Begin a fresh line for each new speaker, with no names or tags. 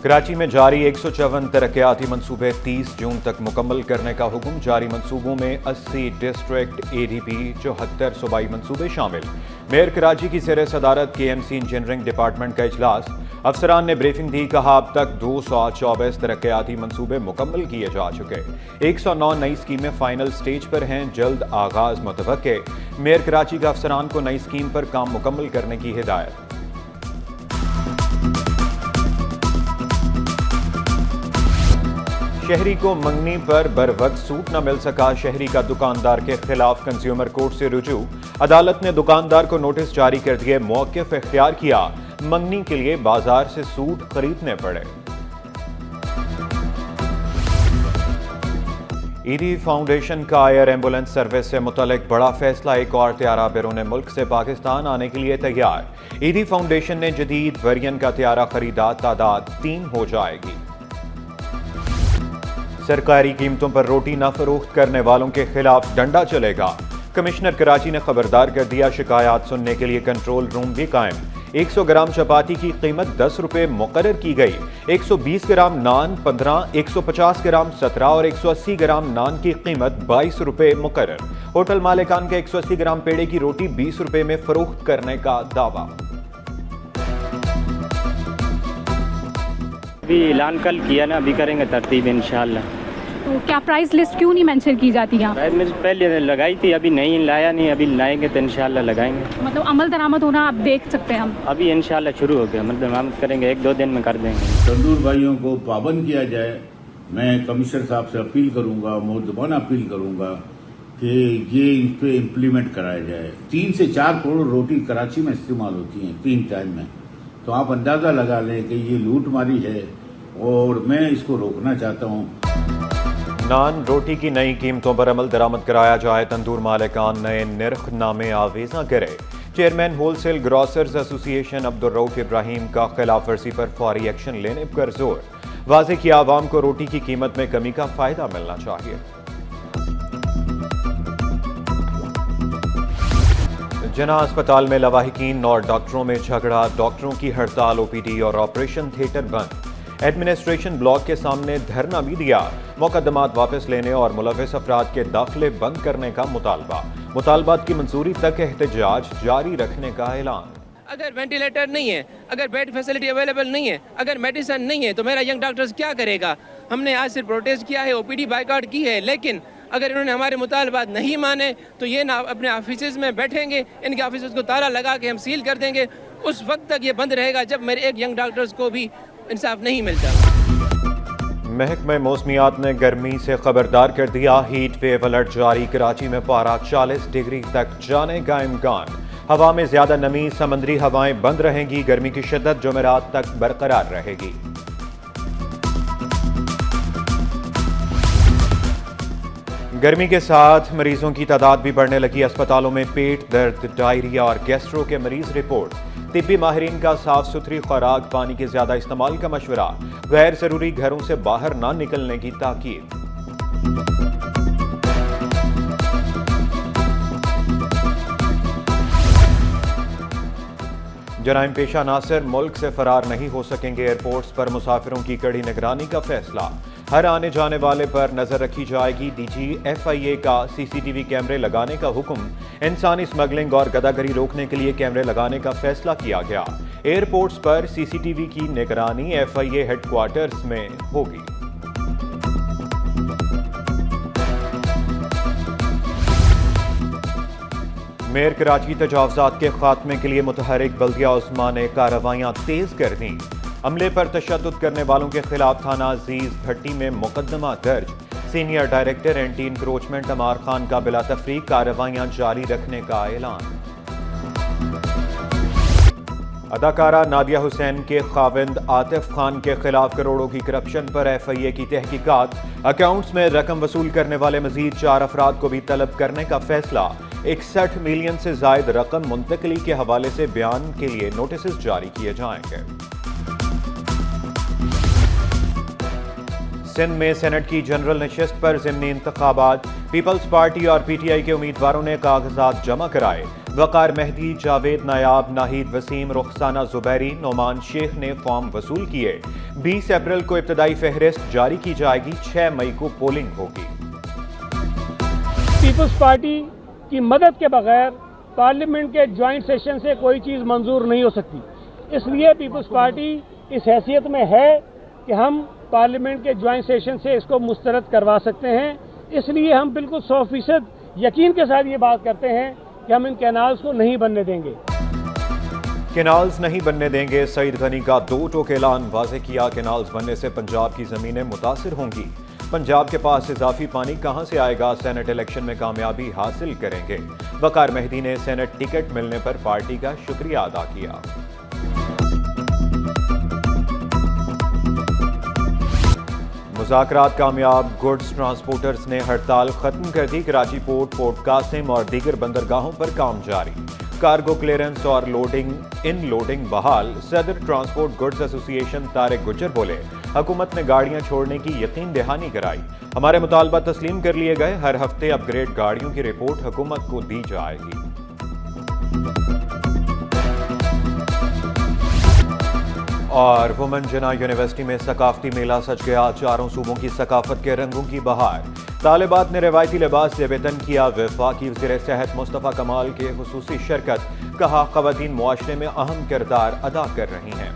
कराची में जारी 154 तरक्याती मंसूबे 30 जून तक मुकम्मल करने का हुक्म। जारी मंसूबों में 80 डिस्ट्रिक्ट ADP 74 सूबाई मंसूबे शामिल। मेयर कराची की ज़ेर सदारत KMC इंजीनियरिंग डिपार्टमेंट का इजलास। अफसरान ने ब्रीफिंग दी, कहा अब तक 224 तरक्याती मंसूबे मुकम्मल किए जा चुके। 109 नई स्कीमें फाइनल स्टेज पर हैं, जल्द आगाज मुतवक्के। मेयर कराची का अफसरान को नई स्कीम पर काम मुकम्मल करने की हिदायत। शहरी को मंगनी पर बरवक्त सूट न मिल सका। शहरी का दुकानदार के खिलाफ कंज्यूमर कोर्ट से रुजू। अदालत ने दुकानदार को नोटिस जारी कर दिए, मौक़िफ़ इख्तियार किया। मंगनी के लिए बाजार से सूट खरीदने पड़े। ईदी फाउंडेशन का एयर एम्बुलेंस सर्विस से मुतल्लिक बड़ा फैसला। एक और तैयारा बैरून मुल्क से पाकिस्तान आने के लिए तैयार। ईदी फाउंडेशन ने जदीद वेरिएंट का तैयारा खरीदा, तादाद 3 हो जाएगी। सरकारी कीमतों पर रोटी न फरोख्त करने वालों के खिलाफ डंडा चलेगा। कमिश्नर कराची ने खबरदार कर दिया, शिकायत सुनने के लिए कंट्रोल रूम भी कायम। 100 ग्राम चपाती की कीमत 10 रुपए मुकर्रर की गई। 120 ग्राम नान 15, 150 ग्राम 17 और 180 ग्राम नान की कीमत 22 रुपए मुकर्रर। होटल मालिकान के 180 ग्राम पेड़े की रोटी 20 रुपए में फरोख्त करने का दावा।
अभी ऐलान कल किया ना, अभी करेंगे तरतीब इंशाल्लाह।
तो क्या प्राइस लिस्ट क्यों नहीं मेंशन की जाती यहाँ?
प्राइस में पहले लगाई थी, अभी नहीं लाया नहीं, अभी लाएंगे तो इंशाल्लाह लगाएंगे।
मतलब अमल दरामद होना आप देख सकते हैं हम?
अभी इंशाल्लाह शुरू हो गया, मतलब दरामद करेंगे, 1-2 दिन में कर देंगे।
तंदूर भाइयों को पाबंद किया जाए। मैं कमिश्नर साहब से अपील करूंगा, मुद्दबाना अपील करूंगा कि ये इन पे इम्प्लीमेंट कराया जाए। 3 से 4 करोड़ रोटी कराची में इस्तेमाल होती है 3 टाइम में, तो आप अंदाजा लगा लें कि ये लूटमारी है और मैं इसको रोकना चाहता हूँ।
नान रोटी की नई कीमतों पर अमल दरामद कराया जाए। तंदूर मालिकान नए निर्ख नामे आवेजा करे। Chairman wholesale grocers association Abdul Rauf Ibrahim का खिलाफ वर्जी पर फौरी एक्शन लेने पर जोर। वाज़ेह किया, आवाम को रोटी की कीमत में कमी का फायदा मिलना चाहिए। जना अस्पताल में लवाहिकीन और डॉक्टरों में झगड़ा। डॉक्टरों की हड़ताल, OPD और ऑपरेशन थिएटर बंद। एडमिनिस्ट्रेशन ब्लॉक के सामने धरना भी दिया। मुकदमात वापस लेने और मुलविस अफराद के दाखिले बंद करने का मुतालबा। मुतालबात की मंजूरी तक एहतजाज जारी रखने का ऐलान।
अगर वेंटिलेटर नहीं है, अगर बेड फैसिलिटी अवेलेबल नहीं है, अगर मेडिसिन नहीं है, तो मेरा यंग डॉक्टर्स क्या करेगा? हमने आज सिर्फ प्रोटेस्ट किया है, OPD बाइकआउट की है, लेकिन अगर इन्होंने हमारे मुतालबात नहीं माने तो ये ना अपने ऑफिस में बैठेंगे, इनके ऑफिस को ताला लगा के हम सील कर देंगे। उस वक्त तक ये बंद रहेगा जब मेरे एक यंग डॉक्टर्स को भी इंसाफ नहीं मिलता।
महकमे मौसमियात ने गर्मी से खबरदार कर दिया। हीट वेव अलर्ट जारी। कराची में पारा 40 डिग्री तक जाने का इम्कान। हवा में ज्यादा नमी, समंदरी हवाएं बंद रहेंगी। गर्मी की शिद्दत जुमेरात तक बरकरार रहेगी। गर्मी के साथ मरीजों की तादाद भी बढ़ने लगी। अस्पतालों में पेट दर्द, डायरिया और गैस्ट्रो के मरीज रिपोर्ट। तिब्बी माहिरीन का साफ सुथरी खुराक, पानी के ज्यादा इस्तेमाल का मशवरा। गैर जरूरी घरों से बाहर ना निकलने की ताकीद। जराइम पेशा नासिर मुल्क से फरार नहीं हो सकेंगे। एयरपोर्ट्स पर मुसाफिरों की कड़ी निगरानी का फैसला। हर आने जाने वाले पर नजर रखी जाएगी। DG FIA का CCTV कैमरे लगाने का हुक्म। इंसानी स्मगलिंग और गदागरी रोकने के लिए कैमरे लगाने का फैसला किया गया। एयरपोर्ट्स पर CCTV की निगरानी FIA हेडक्वार्टर्स में होगी। मेयर कराची तजावुज़ात के खात्मे के लिए मुतहरिक बल्दिया उस्मा ने कार्रवाइयां तेज कर दी। अमले पर तशद्दुद करने वालों के खिलाफ थाना अजीज भट्टी में मुकदमा दर्ज। सीनियर डायरेक्टर एंटी इंक्रोचमेंट अमार खान का बिला तफरीक कार्रवाइयां जारी रखने का ऐलान। अदाकारा नादिया हुसैन के खाविंद आतिफ खान के खिलाफ करोड़ों की करप्शन पर FIA की तहकीकात। अकाउंट्स में रकम वसूल करने वाले मजीद 4 अफराद को भी तलब करने का फैसला। 61 मिलियन से जायद रकम मुंतकली के हवाले से बयान के लिए नोटिस जारी किए जाएंगे। सिंध में सेनेट की जनरल नशिस्त पर ज़िमनी इंतखाबात। पीपल्स पार्टी और पीटीआई के उम्मीदवारों ने कागजात जमा कराए। वकार मेहदी, जावेद नायाब, नाहिद वसीम, रुखसाना जुबैरी, नोमान शेख ने फॉर्म वसूल किए। 20 अप्रैल को इब्तदाई फहरिस्त जारी की जाएगी। 6 मई को पोलिंग होगी।
पीपल्स पार्टी की मदद के बगैर पार्लियामेंट के ज्वाइंट सेशन से कोई चीज़ मंजूर नहीं हो सकती। इसलिए पीपल्स पार्टी इस हैसियत में है कि हम पार्लियामेंट के ज्वाइंट सेशन से इसको मुस्तरद करवा सकते हैं। इसलिए हम बिल्कुल 100% यकीन के साथ ये बात करते हैं कि हम इन कैनाल्स को नहीं बनने देंगे।
कैनाल्स नहीं बनने देंगे। सईद गनी का 2 टोक ऐलान वाज़ेह किया। कैनाल्स बनने से पंजाब की ज़मीनें मुतासिर होंगी। पंजाब के पास इजाफी पानी कहां से आएगा? सेनेट इलेक्शन में कामयाबी हासिल करेंगे। वकार मेहदी ने सेनेट टिकट मिलने पर पार्टी का शुक्रिया अदा किया। मुज़ाकरात कामयाब। गुड्स ट्रांसपोर्टर्स ने हड़ताल खत्म कर दी। कराची पोर्ट, पोर्ट कासिम और दीगर बंदरगाहों पर काम जारी। कार्गो क्लियरेंस और इन लोडिंग बहाल। सदर ट्रांसपोर्ट गुड्स एसोसिएशन तारिक गुजर बोले, हुकूमत ने गाड़ियां छोड़ने की यकीन दहानी कराई। हमारे मुतालबा तस्लीम कर लिए गए। हर हफ्ते अपग्रेड गाड़ियों की रिपोर्ट हुकूमत को दी जाएगी। और वुमेन जिना यूनिवर्सिटी में सकाफती मेला सज गया। चारों सूबों की सकाफत के रंगों की बहार। तालिबात ने रवायती लिबास से वेतन किया। वफाकी वज़ीर सेहत मुस्तफ़ा कमाल के खुसूसी शिरकत। कहा, ख़वातीन मुआशरे में अहम किरदार अदा कर रही हैं।